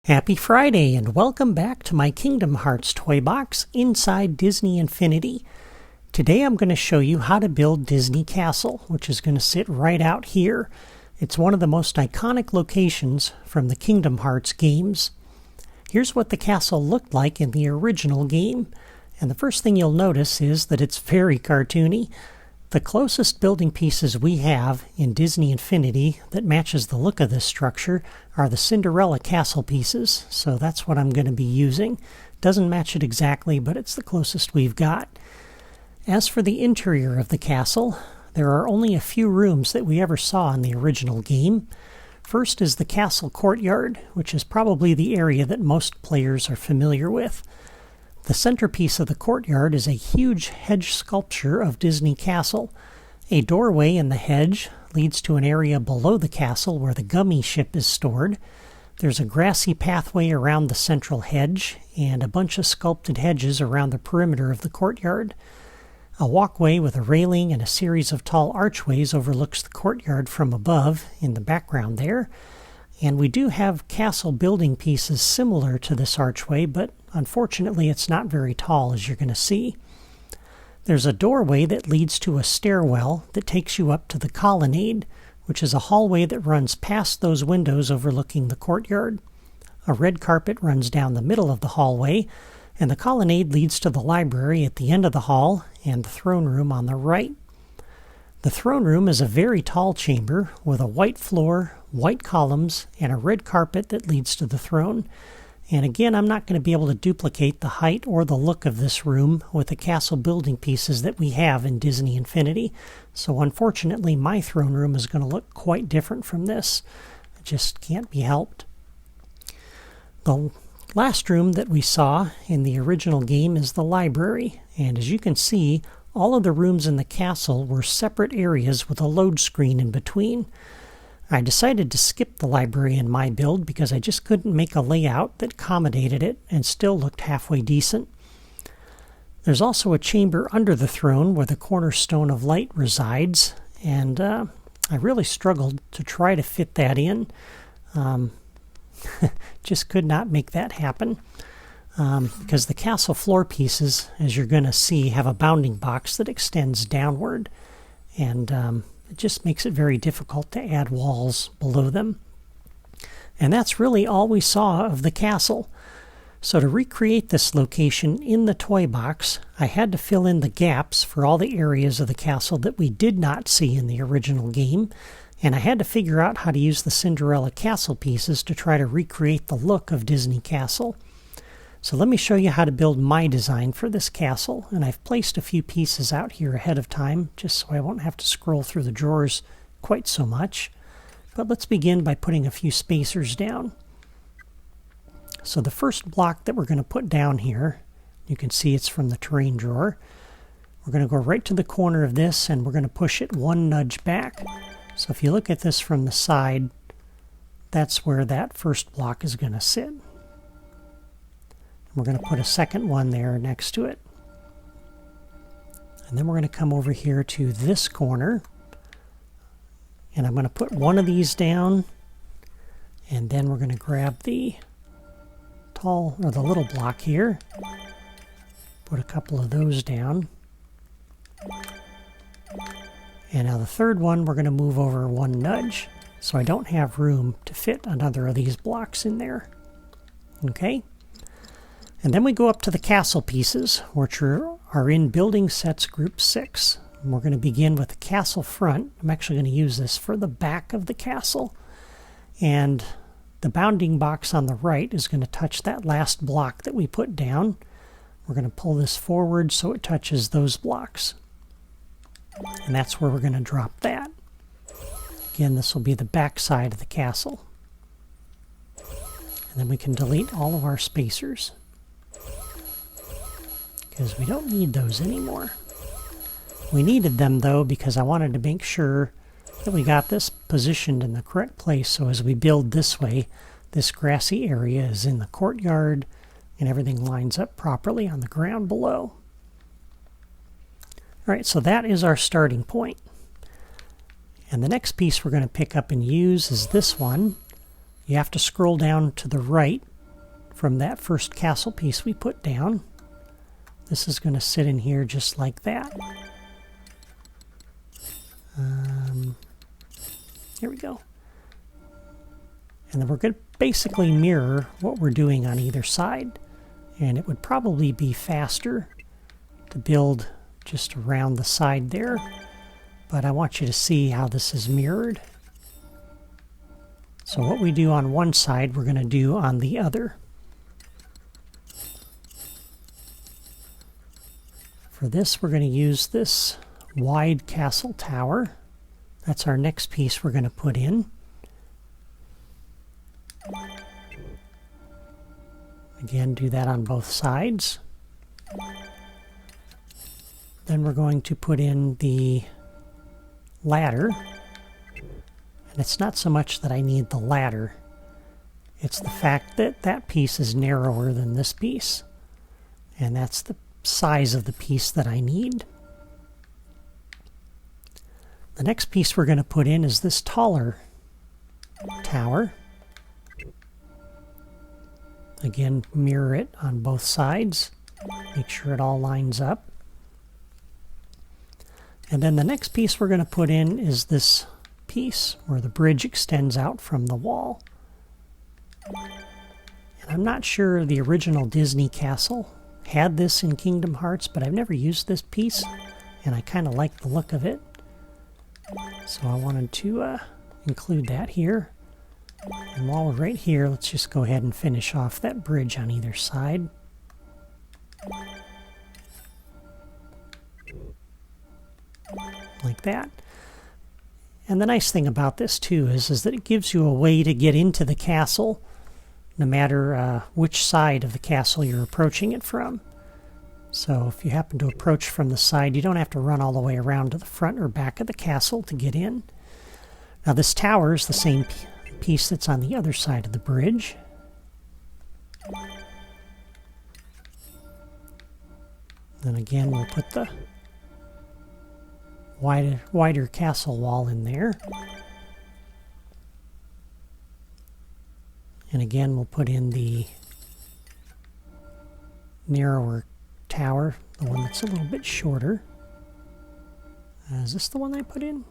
Happy Friday and welcome back to my Kingdom Hearts toy box inside Disney Infinity. Today I'm going to show you how to build Disney Castle, which is going to sit right out here. It's one of the most iconic locations from the Kingdom Hearts games. Here's what the castle looked like in the original game, and the first thing you'll notice is that it's very cartoony. The closest building pieces we have in Disney Infinity that matches the look of this structure are the Cinderella Castle pieces, so that's what I'm going to be using. Doesn't match it exactly, but it's the closest we've got. As for the interior of the castle, there are only a few rooms that we ever saw in the original game. First is the castle courtyard, which is probably the area that most players are familiar with. The centerpiece of the courtyard is a huge hedge sculpture of Disney Castle. A doorway in the hedge leads to an area below the castle where the gummy ship is stored. There's a grassy pathway around the central hedge and a bunch of sculpted hedges around the perimeter of the courtyard. A walkway with a railing and a series of tall archways overlooks the courtyard from above in the background there. And we do have castle building pieces similar to this archway, but unfortunately it's not very tall, as you're going to see. There's a doorway that leads to a stairwell that takes you up to the colonnade, which is a hallway that runs past those windows overlooking the courtyard. A red carpet runs down the middle of the hallway, and the colonnade leads to the library at the end of the hall and the throne room on the right. The throne room is a very tall chamber with a white floor, white columns, and a red carpet that leads to the throne. And again, I'm not going to be able to duplicate the height or the look of this room with the castle building pieces that we have in Disney Infinity. So unfortunately, my throne room is going to look quite different from this. It just can't be helped. The last room that we saw in the original game is the library. And as you can see, all of the rooms in the castle were separate areas with a load screen in between. I decided to skip the library in my build because I just couldn't make a layout that accommodated it and still looked halfway decent. There's also a chamber under the throne where the cornerstone of light resides, and I really struggled to try to fit that in. Just could not make that happen. Because the castle floor pieces, as you're going to see, have a bounding box that extends downward, and it just makes it very difficult to add walls below them. And that's really all we saw of the castle. So to recreate this location in the toy box, I had to fill in the gaps for all the areas of the castle that we did not see in the original game, and I had to figure out how to use the Cinderella Castle pieces to try to recreate the look of Disney Castle. So let me show you how to build my design for this castle, and I've placed a few pieces out here ahead of time just so I won't have to scroll through the drawers quite so much. But let's begin by putting a few spacers down. So the first block that we're going to put down here, you can see it's from the terrain drawer. We're going to go right to the corner of this and we're going to push it one nudge back. So if you look at this from the side, that's where that first block is going to sit. We're going to put a second one there next to it. And then we're going to come over here to this corner. And I'm going to put one of these down. And then we're going to grab the the little block here. Put a couple of those down. And now the third one we're going to move over one nudge. So I don't have room to fit another of these blocks in there. Okay? And then we go up to the castle pieces, which are in Building Sets Group 6. And we're going to begin with the castle front. I'm actually going to use this for the back of the castle. And the bounding box on the right is going to touch that last block that we put down. We're going to pull this forward so it touches those blocks. And that's where we're going to drop that. Again, this will be the back side of the castle. And then we can delete all of our spacers, because we don't need those anymore. We needed them though because I wanted to make sure that we got this positioned in the correct place, so as we build this way, this grassy area is in the courtyard and everything lines up properly on the ground below. Alright, so that is our starting point. And the next piece we're going to pick up and use is this one. You have to scroll down to the right from that first castle piece we put down. This is going to sit in here just like that. Here we go. And then we're going to basically mirror what we're doing on either side. And it would probably be faster to build just around the side there. But I want you to see how this is mirrored. So what we do on one side, we're going to do on the other. For this, we're going to use this wide castle tower. That's our next piece we're going to put in. Again, do that on both sides. Then we're going to put in the ladder. And it's not so much that I need the ladder. It's the fact that that piece is narrower than this piece. And that's the size of the piece that I need. The next piece we're going to put in is this taller tower. Again, mirror it on both sides. Make sure it all lines up. And then the next piece we're going to put in is this piece where the bridge extends out from the wall. And I'm not sure the original Disney castle had this in Kingdom Hearts, but I've never used this piece, and I kind of like the look of it. So I wanted to include that here. And while we're right here, let's just go ahead and finish off that bridge on either side. Like that. And the nice thing about this too is that it gives you a way to get into the castle no matter which side of the castle you're approaching it from. So if you happen to approach from the side, you don't have to run all the way around to the front or back of the castle to get in. Now this tower is the same piece that's on the other side of the bridge. Then again, we'll put the wider castle wall in there. And again, we'll put in the narrower tower, the one that's a little bit shorter. Is this the one I put in?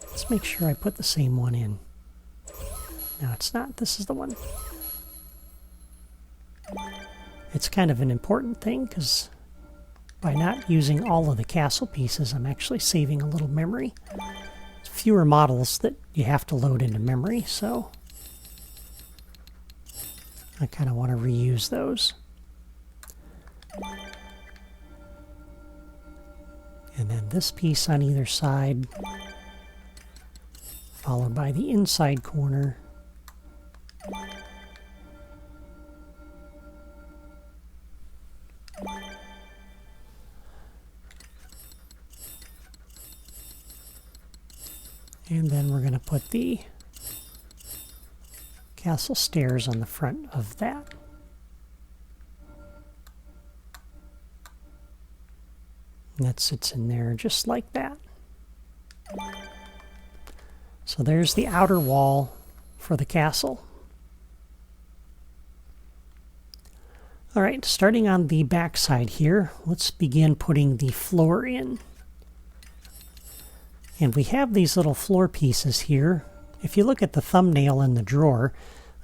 Let's make sure I put the same one in. No, it's not. This is the one. It's kind of an important thing because by not using all of the castle pieces, I'm actually saving a little memory. There's fewer models that you have to load into memory, so I kind of want to reuse those. And then this piece on either side, followed by the inside corner. And then we're going to put the castle stairs on the front of that. And that sits in there just like that. So there's the outer wall for the castle. All right, starting on the back side here, let's begin putting the floor in. And we have these little floor pieces here. If you look at the thumbnail in the drawer,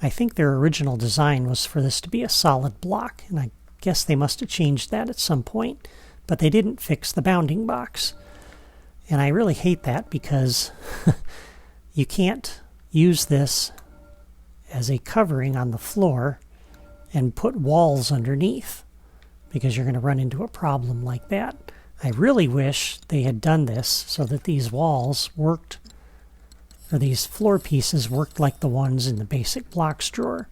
I think their original design was for this to be a solid block, and I guess they must have changed that at some point, but they didn't fix the bounding box. And I really hate that because you can't use this as a covering on the floor and put walls underneath because you're going to run into a problem like that. I really wish they had done this so that these walls worked, or these floor pieces worked like the ones in the basic blocks drawer.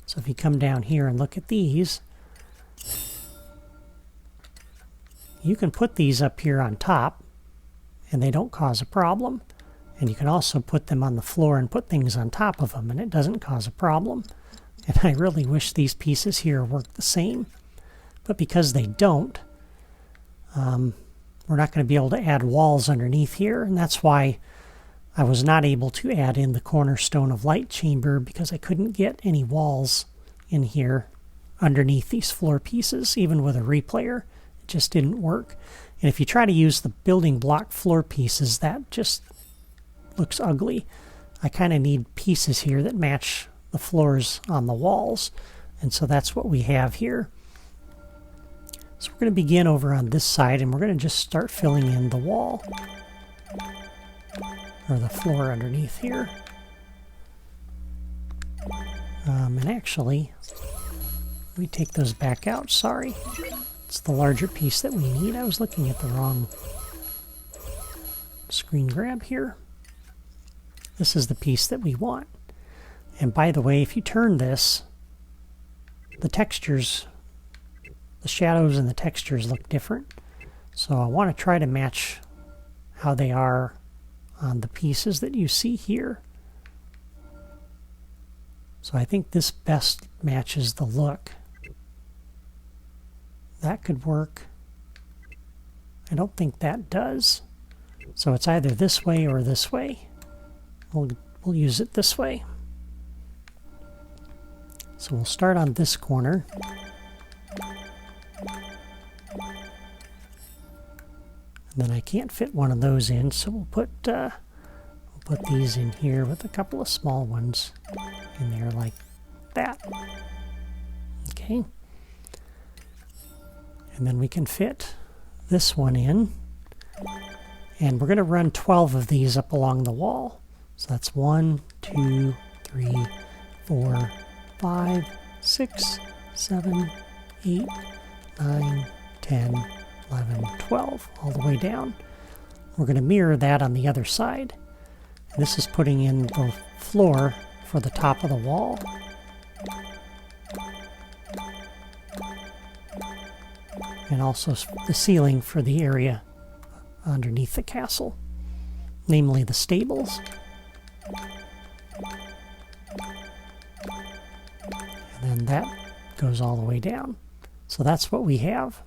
So if you come down here and look at these, you can put these up here on top and they don't cause a problem. And you can also put them on the floor and put things on top of them and it doesn't cause a problem. And I really wish these pieces here worked the same. But because they don't, we're not going to be able to add walls underneath here. And that's why I was not able to add in the cornerstone of light chamber because I couldn't get any walls in here underneath these floor pieces, even with a replayer. It just didn't work. And if you try to use the building block floor pieces, that just looks ugly. I kind of need pieces here that match the floors on the walls. And so that's what we have here. So we're going to begin over on this side, and we're going to just start filling in the wall, or the floor underneath here. And actually, let me take those back out. Sorry. It's the larger piece that we need. I was looking at the wrong screen grab here. This is the piece that we want. And by the way, if you turn this, the textures, the shadows and the textures look different. So I want to try to match how they are on the pieces that you see here. So I think this best matches the look. That could work. I don't think that does. So it's either this way or this way. We'll use it this way. So we'll start on this corner. And then I can't fit one of those in, so we'll put these in here with a couple of small ones in there like that. Okay. And then we can fit this one in. And we're going to run 12 of these up along the wall. So that's 1, 2, 3, 4, 5, 6, 7, 8, 9, 10, 11, 12, all the way down. We're going to mirror that on the other side. And this is putting in the floor for the top of the wall. And also the ceiling for the area underneath the castle, namely the stables. And then that goes all the way down. So that's what we have.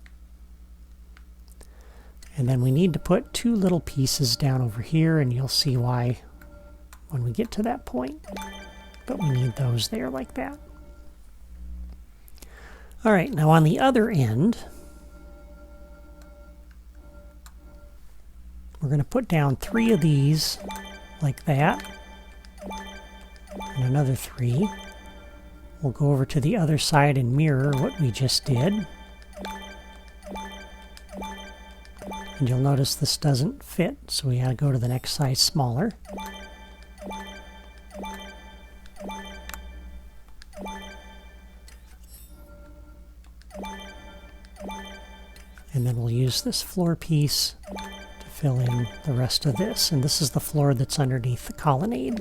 And then we need to put 2 little pieces down over here, and you'll see why when we get to that point. But we need those there like that. All right, now on the other end, we're going to put down 3 of these like that, and another 3. We'll go over to the other side and mirror what we just did. And you'll notice this doesn't fit, so we gotta go to the next size smaller. And then we'll use this floor piece to fill in the rest of this. And this is the floor that's underneath the colonnade.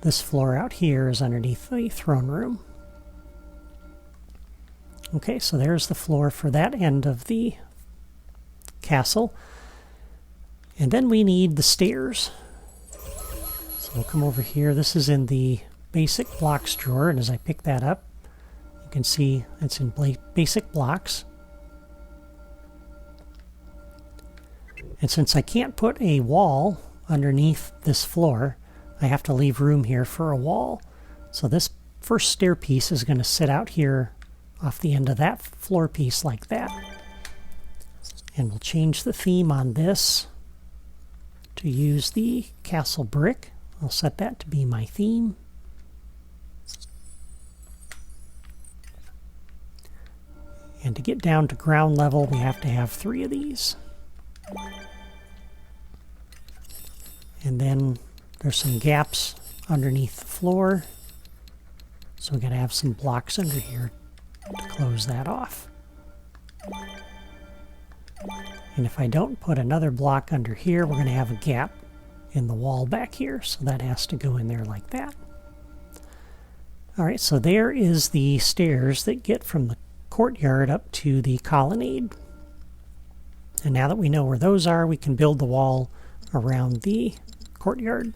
This floor out here is underneath the throne room. Okay, so there's the floor for that end of the castle. And then we need the stairs. So we'll come over here. This is in the basic blocks drawer, and as I pick that up, you can see it's in basic blocks. And since I can't put a wall underneath this floor, I have to leave room here for a wall. So this first stair piece is going to sit out here off the end of that floor piece like that. And we'll change the theme on this to use the castle brick. I'll set that to be my theme. And to get down to ground level, we have to have 3 of these. And then there's some gaps underneath the floor, so we got to have some blocks under here to close that off. And if I don't put another block under here, we're going to have a gap in the wall back here, so that has to go in there like that. Alright, so there is the stairs that get from the courtyard up to the colonnade. And now that we know where those are, we can build the wall around the courtyard.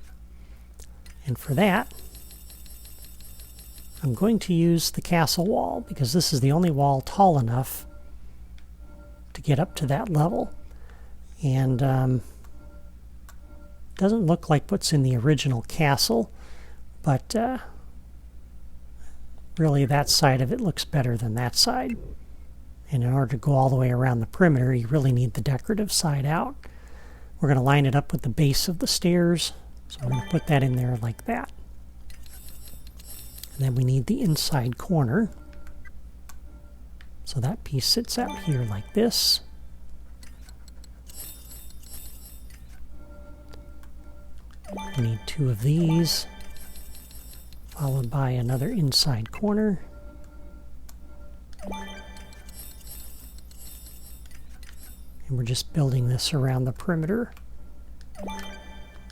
And for that, I'm going to use the castle wall, because this is the only wall tall enough to get up to that level. And Doesn't look like what's in the original castle, but really that side of it looks better than that side. And in order to go all the way around the perimeter, you really need the decorative side out. We're going to line it up with the base of the stairs, so we're going to put that in there like that. And then we need the inside corner. So that piece sits out here like this. We need 2 of these, followed by another inside corner. And we're just building this around the perimeter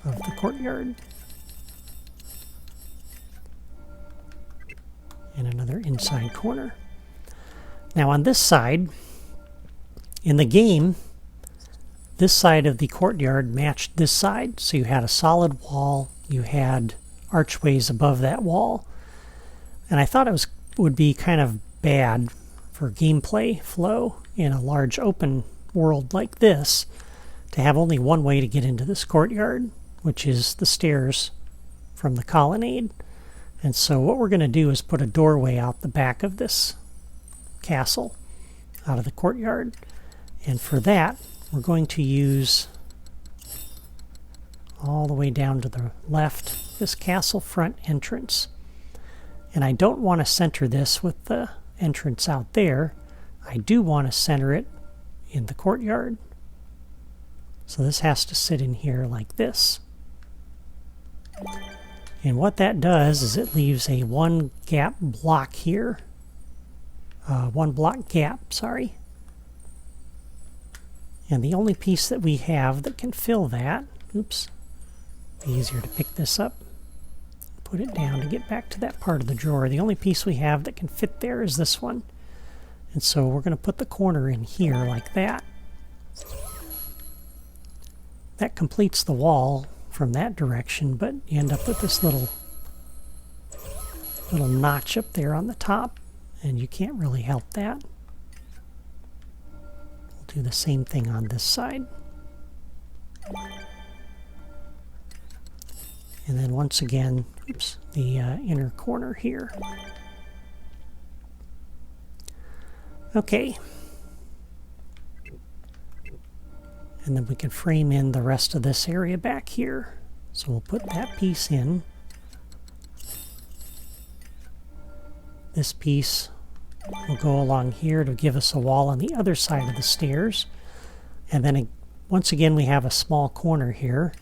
of the courtyard. And another inside corner. Now on this side, in the game, this side of the courtyard matched this side. So you had a solid wall, you had archways above that wall. And I thought it would be kind of bad for gameplay flow in a large open world like this to have only one way to get into this courtyard, which is the stairs from the colonnade. And so what we're going to do is put a doorway out the back of this castle, out of the courtyard. And for that, we're going to use, all the way down to the left, this castle front entrance. And I don't want to center this with the entrance out there. I do want to center it in the courtyard. So this has to sit in here like this. And what that does is it leaves a one block gap, sorry. And the only piece that we have that can fill that, oops, be easier to pick this up, put it down to get back to that part of the drawer. The only piece we have that can fit there is this one. And so we're going to put the corner in here like that. That completes the wall from that direction, but you end up with this little notch up there on the top, and you can't really help that. We'll do the same thing on this side. And then once again, oops, the inner corner here. Okay. And then we can frame in the rest of this area back here. So we'll put that piece in. This piece will go along here to give us a wall on the other side of the stairs. And then once again we have a small corner here.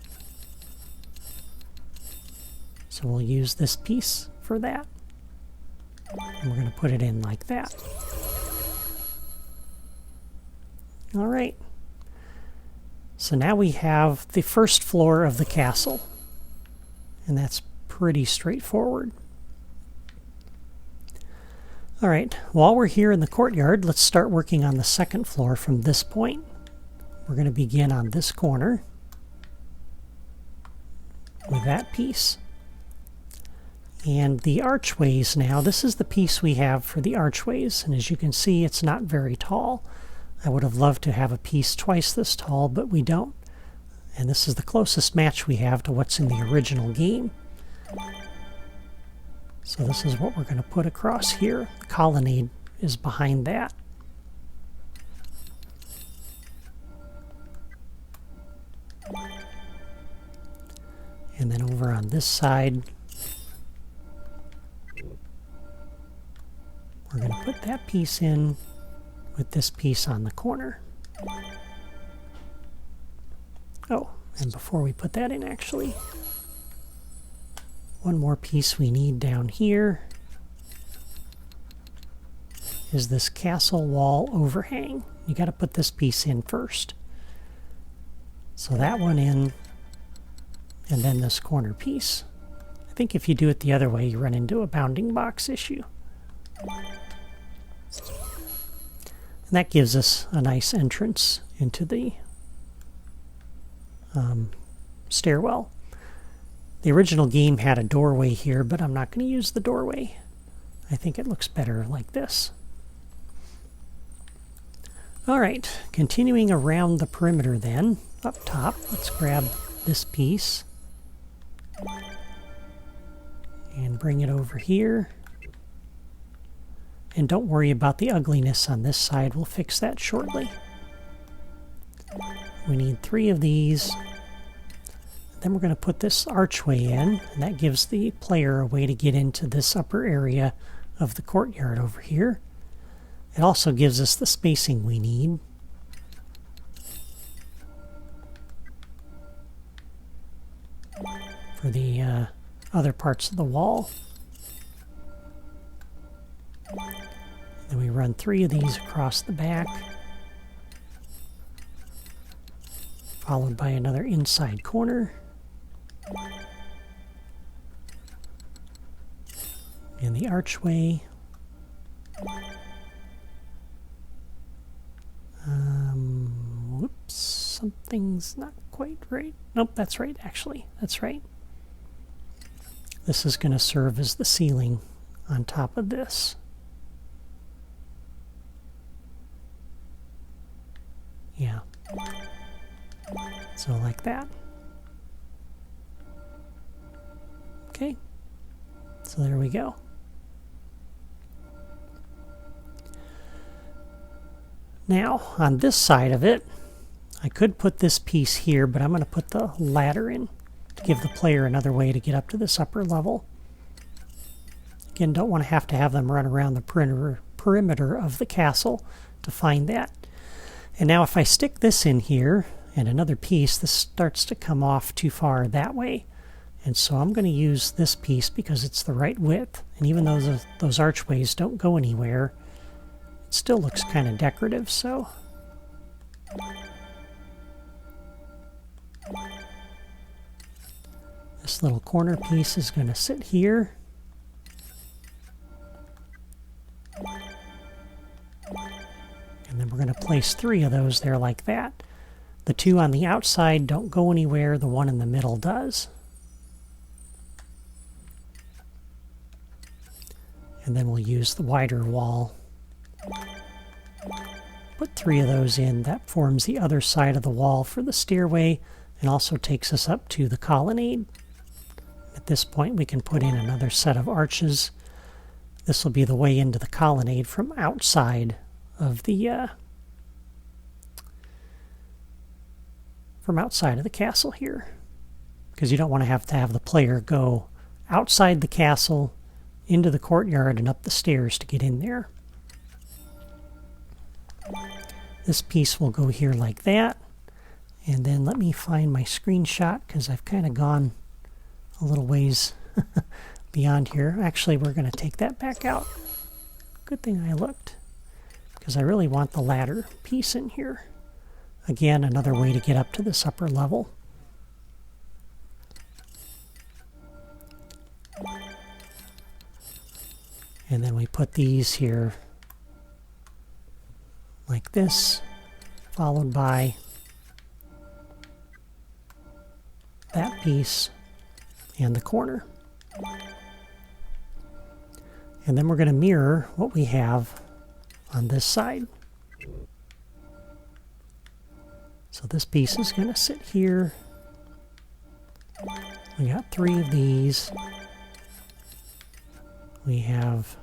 So we'll use this piece for that. And we're going to put it in like that. All right. So now we have the first floor of the castle. And that's pretty straightforward. All right, while we're here in the courtyard, let's start working on the second floor from this point. We're going to begin on this corner with that piece. And the archways now, this is the piece we have for the archways. And as you can see, it's not very tall. I would have loved to have a piece twice this tall, but we don't. And this is the closest match we have to what's in the original game. So this is what we're going to put across here. The colonnade is behind that. And then over on this side, we're going to put that piece in with this piece on the corner. Oh, and before we put that in, actually, one more piece we need down here is this castle wall overhang. You got to put this piece in first. So that one in, and then this corner piece. I think if you do it the other way, you run into a bounding box issue. And that gives us a nice entrance into the stairwell. The original game had a doorway here, but I'm not going to use the doorway. I think it looks better like this. All right, continuing around the perimeter then, up top, let's grab this piece and bring it over here. And don't worry about the ugliness on this side, we'll fix that shortly. We need 3 of these. Then we're going to put this archway in, and that gives the player a way to get into this upper area of the courtyard over here. It also gives us the spacing we need. For the other parts of the wall. Then we run 3 of these across the back, followed by another inside corner. And the archway. Whoops, something's not quite right. Nope, that's right, actually. That's right. This is going to serve as the ceiling on top of this. Yeah. So like that. Okay. So there we go. Now, on this side of it, I could put this piece here, but I'm going to put the ladder in to give the player another way to get up to this upper level. Again, don't want to have them run around the perimeter of the castle to find that. And now if I stick this in here and another piece, this starts to come off too far that way. And so I'm going to use this piece because it's the right width. And even though those archways don't go anywhere, it still looks kind of decorative, so... This little corner piece is going to sit here. And then we're going to place 3 of those there like that. The 2 on the outside don't go anywhere, the one in the middle does. And then we'll use the wider wall. Put 3 of those in. That forms the other side of the wall for the stairway and also takes us up to the colonnade. At this point we can put in another set of arches. This will be the way into the colonnade from outside of the castle here, because you don't want to have the player go outside the castle into the courtyard and up the stairs to get in there. This piece will go here like that, and then let me find my screenshot because I've kind of gone a little ways beyond here. Actually, we're going to take that back out. Good thing I looked, because I really want the ladder piece in here. Again, another way to get up to this upper level. And then we put these here like this, followed by that piece and the corner. And then we're going to mirror what we have on this side. So this piece is going to sit here. We got 3 of these. We have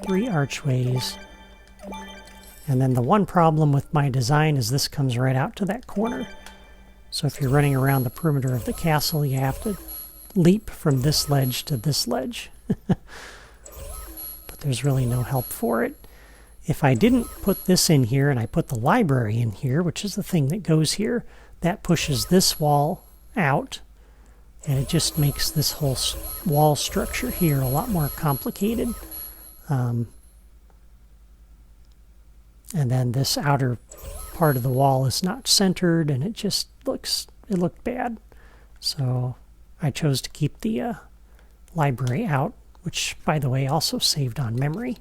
3 archways. And then the one problem with my design is this comes right out to that corner. So if you're running around the perimeter of the castle, you have to leap from this ledge to this ledge. But there's really no help for it. If I didn't put this in here and I put the library in here, which is the thing that goes here, that pushes this wall out, and it just makes this whole wall structure here a lot more complicated. And then this outer part of the wall is not centered, and it just looked bad. So I chose to keep the library out, which, by the way, also saved on memory,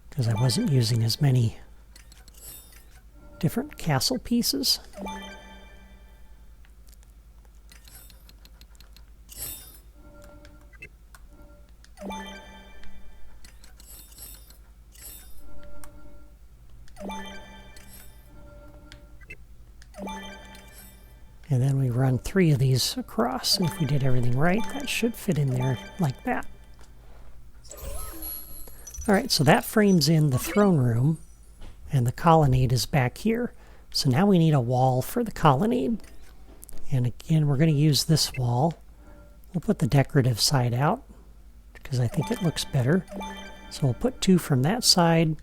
because I wasn't using as many different castle pieces. And then we run 3 of these across, and if we did everything right, that should fit in there like that. Alright, so that frames in the throne room, and the colonnade is back here. So now we need a wall for the colonnade. And again, we're going to use this wall. We'll put the decorative side out, because I think it looks better. So we'll put 2 from that side,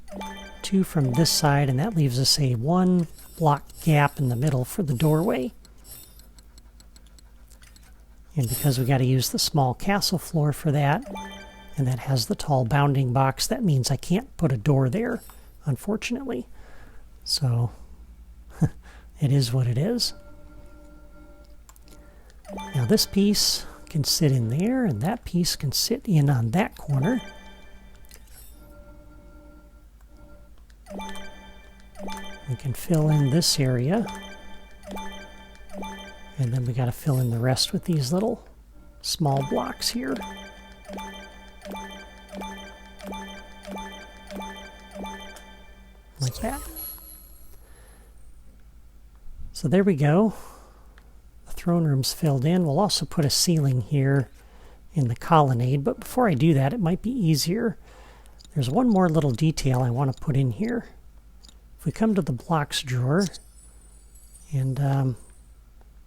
2 from this side, and that leaves us a 1 block gap in the middle for the doorway. And because we got to use the small castle floor for that, and that has the tall bounding box, that means I can't put a door there, unfortunately. So, it is what it is. Now this piece can sit in there, and that piece can sit in on that corner. We can fill in this area. And then we got to fill in the rest with these little small blocks here. Like that. So there we go. The throne room's filled in. We'll also put a ceiling here in the colonnade, but before I do that, it might be easier. There's one more little detail I want to put in here. If we come to the blocks drawer, and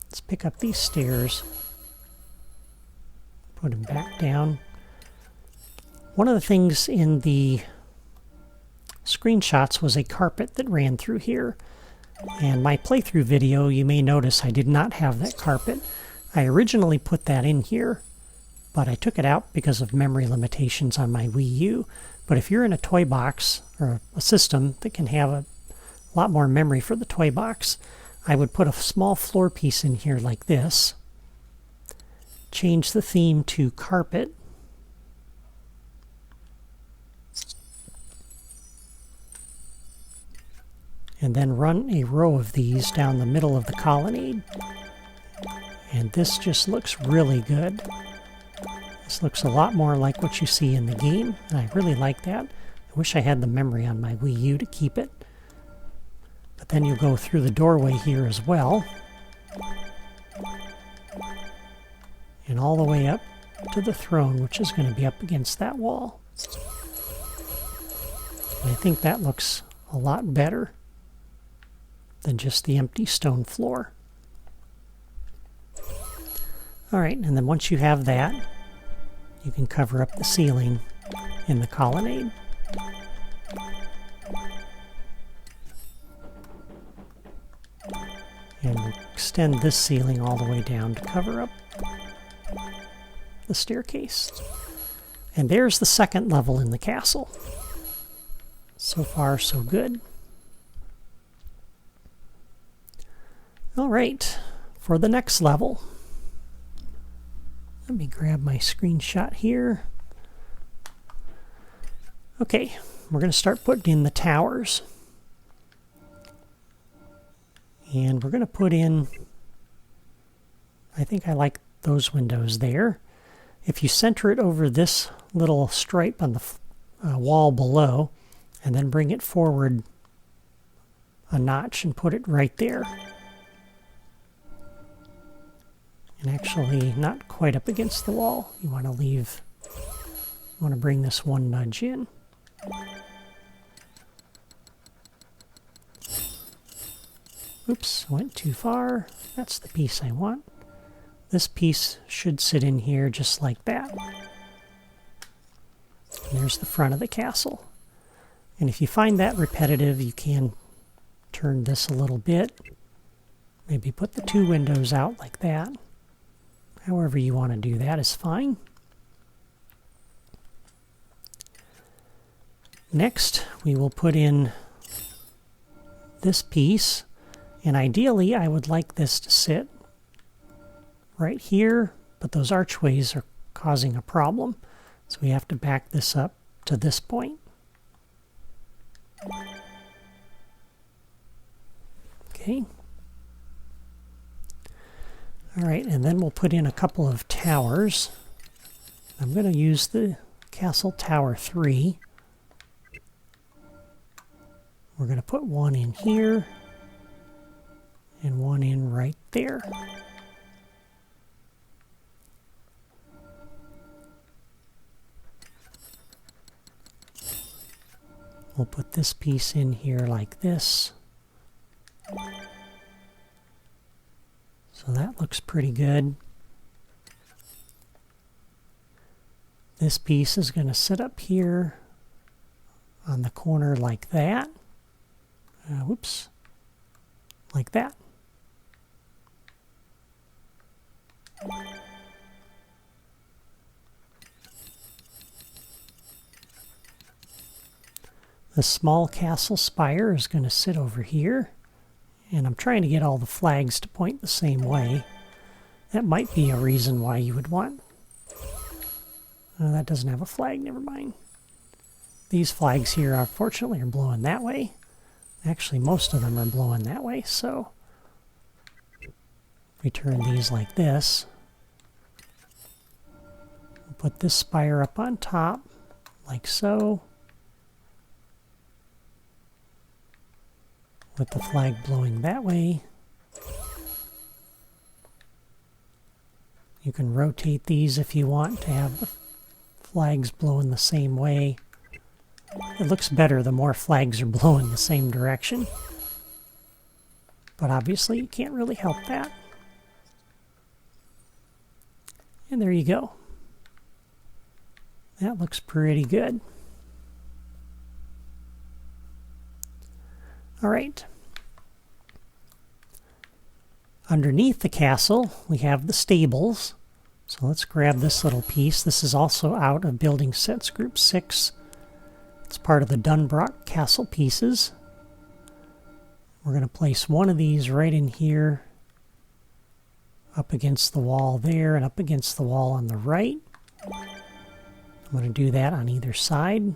let's pick up these stairs, put them back down. One of the things in the screenshots was a carpet that ran through here. And my playthrough video, you may notice I did not have that carpet. I originally put that in here, but I took it out because of memory limitations on my Wii U. But if you're in a toy box or a system that can have a lot more memory for the toy box, I would put a small floor piece in here like this, change the theme to carpet, and then run a row of these down the middle of the colonnade. And this just looks really good. This looks a lot more like what you see in the game, and I really like that. I wish I had the memory on my Wii U to keep it. But then you go through the doorway here as well, and all the way up to the throne, which is going to be up against that wall. And I think that looks a lot better than just the empty stone floor. Alright, and then once you have that, you can cover up the ceiling in the colonnade. And we'll extend this ceiling all the way down to cover up the staircase. And there's the second level in the castle. So far, so good. Alright, for the next level, let me grab my screenshot here. Okay, we're going to start putting in the towers. And we're going to put in, I think I like those windows there. If you center it over this little stripe on the wall below, and then bring it forward a notch and put it right there. And actually not quite up against the wall. You want to bring this one nudge in. Oops, went too far. That's the piece I want. This piece should sit in here just like that. And there's the front of the castle. And if you find that repetitive, you can turn this a little bit. Maybe put the 2 windows out like that. However you want to do that is fine. Next, we will put in this piece. And ideally, I would like this to sit right here, but those archways are causing a problem. So we have to back this up to this point. Okay. Alright, and then we'll put in a couple of towers. I'm going to use the Castle Tower 3. We're going to put one in here. and one in right there. We'll put this piece in here like this. So that looks pretty good. This piece is going to sit up here on the corner like that. Whoops. Like that. The small castle spire is going to sit over here. And I'm trying to get all the flags to point the same way. That might be a reason why you would want... that doesn't have a flag, never mind. These flags here, unfortunately, are blowing that way. Actually, most of them are blowing that way, so... we turn these like this. We'll put this spire up on top, like so. With the flag blowing that way. You can rotate these if you want to have the flags blowing the same way. It looks better the more flags are blowing the same direction. But obviously you can't really help that. And there you go. That looks pretty good. All right. Underneath the castle, we have the stables. So let's grab this little piece. This is also out of Building Sets Group 6. It's part of the Dunbrock Castle pieces. We're going to place one of these right in here, up against the wall there, and up against the wall on the right. I'm going to do that on either side.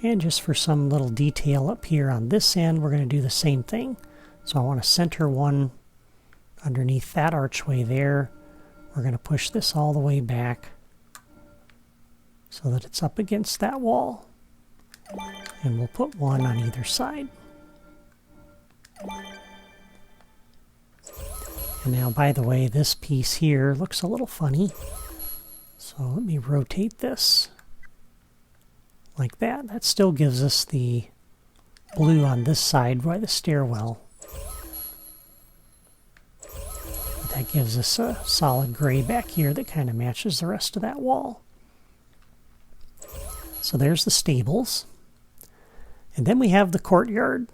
And just for some little detail up here on this end, we're going to do the same thing. So I want to center one underneath that archway there. We're going to push this all the way back so that it's up against that wall. And we'll put one on either side. And now, by the way, this piece here looks a little funny. So let me rotate this like that. That still gives us the blue on this side by the stairwell. That gives us a solid gray back here that kind of matches the rest of that wall. So there's the stables. And then we have the courtyard.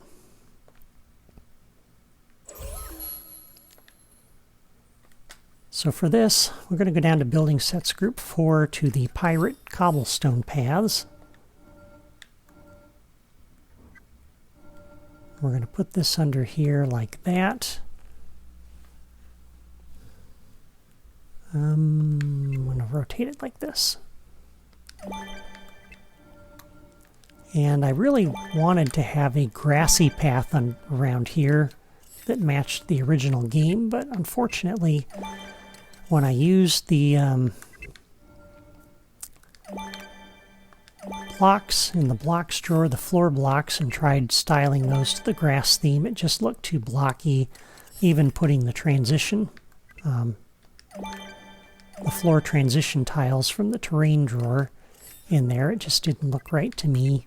So for this, we're going to go down to Building Sets Group 4 to the Pirate Cobblestone Paths. We're going to put this under here like that. I'm going to rotate it like this. And I really wanted to have a grassy path around here that matched the original game, but unfortunately, when I used the blocks in the blocks drawer, the floor blocks, and tried styling those to the grass theme, it just looked too blocky. Even putting the transition, the floor transition tiles from the terrain drawer in there, it just didn't look right to me.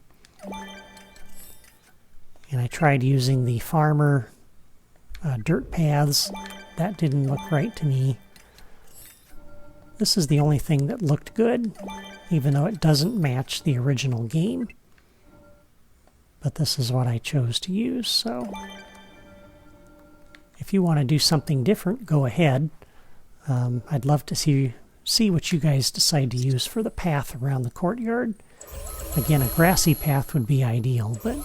And I tried using the farmer dirt paths. That didn't look right to me. This is the only thing that looked good, even though it doesn't match the original game. But this is what I chose to use, so if you want to do something different, go ahead. I'd love to see what you guys decide to use for the path around the courtyard. Again, a grassy path would be ideal, but...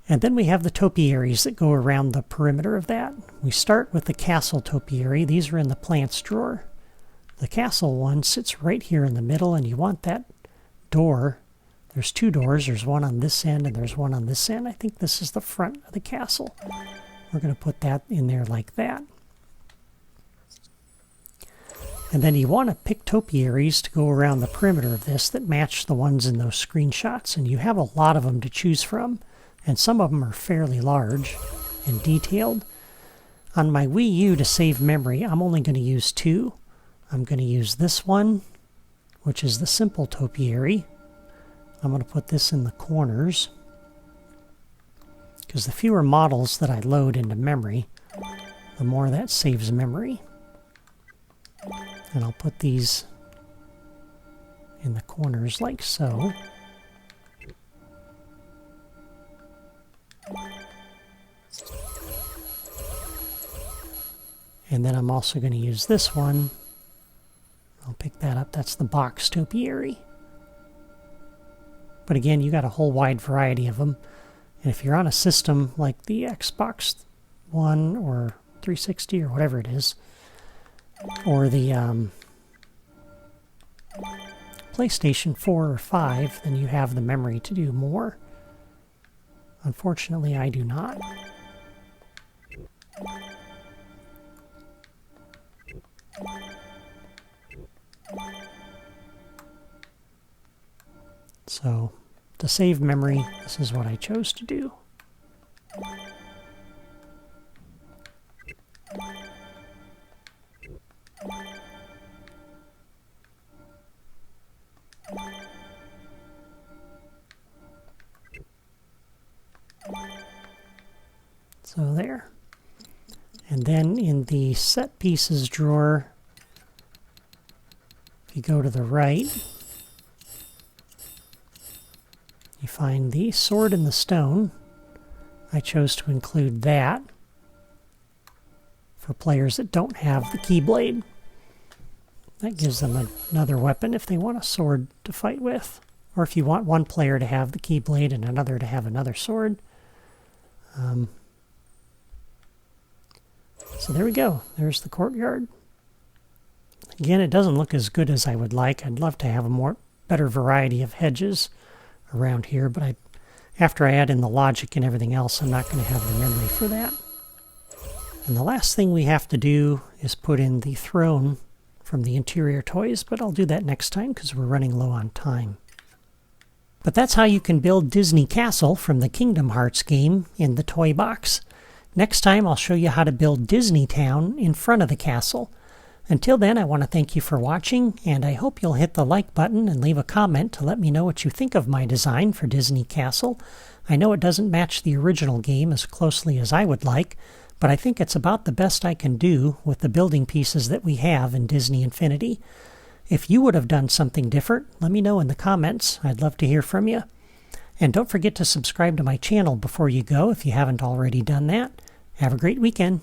And then we have the topiaries that go around the perimeter of that. We start with the castle topiary. These are in the plants drawer. The castle one sits right here in the middle, and you want that door. There's two doors. There's one on this end, and there's one on this end. I think this is the front of the castle. We're going to put that in there like that. And then you want to pick topiaries to go around the perimeter of this that match the ones in those screenshots. And you have a lot of them to choose from. and some of them are fairly large and detailed. On my Wii U, to save memory, I'm only going to use two. I'm going to use this one, which is the simple topiary. I'm going to put this in the corners, because the fewer models that I load into memory, the more that saves memory. And I'll put these in the corners like so. And then I'm also going to use this one. I'll pick that up. That's the box topiary. But again, you got a whole wide variety of them. And if you're on a system like the Xbox One or 360 or whatever it is, or the PlayStation 4 or 5, then you have the memory to do more. Unfortunately, I do not. So, to save memory, this is what I chose to do. So there. And then in the set pieces drawer, if you go to the right, you find the sword and the stone. I chose to include that for players that don't have the keyblade. That gives them another weapon if they want a sword to fight with. Or if you want one player to have the keyblade and another to have another sword. So there we go. There's the courtyard. Again, it doesn't look as good as I would like. I'd love to have a better variety of hedges around here, but after I add in the logic and everything else, I'm not going to have the memory for that. And the last thing we have to do is put in the throne from the interior toys, but I'll do that next time because we're running low on time. But that's how you can build Disney Castle from the Kingdom Hearts game in the toy box. Next time I'll show you how to build Disney Town in front of the castle. Until then, I want to thank you for watching, and I hope you'll hit the like button and leave a comment to let me know what you think of my design for Disney Castle. I know it doesn't match the original game as closely as I would like, but I think it's about the best I can do with the building pieces that we have in Disney Infinity. If you would have done something different, let me know in the comments. I'd love to hear from you. And don't forget to subscribe to my channel before you go if you haven't already done that. Have a great weekend.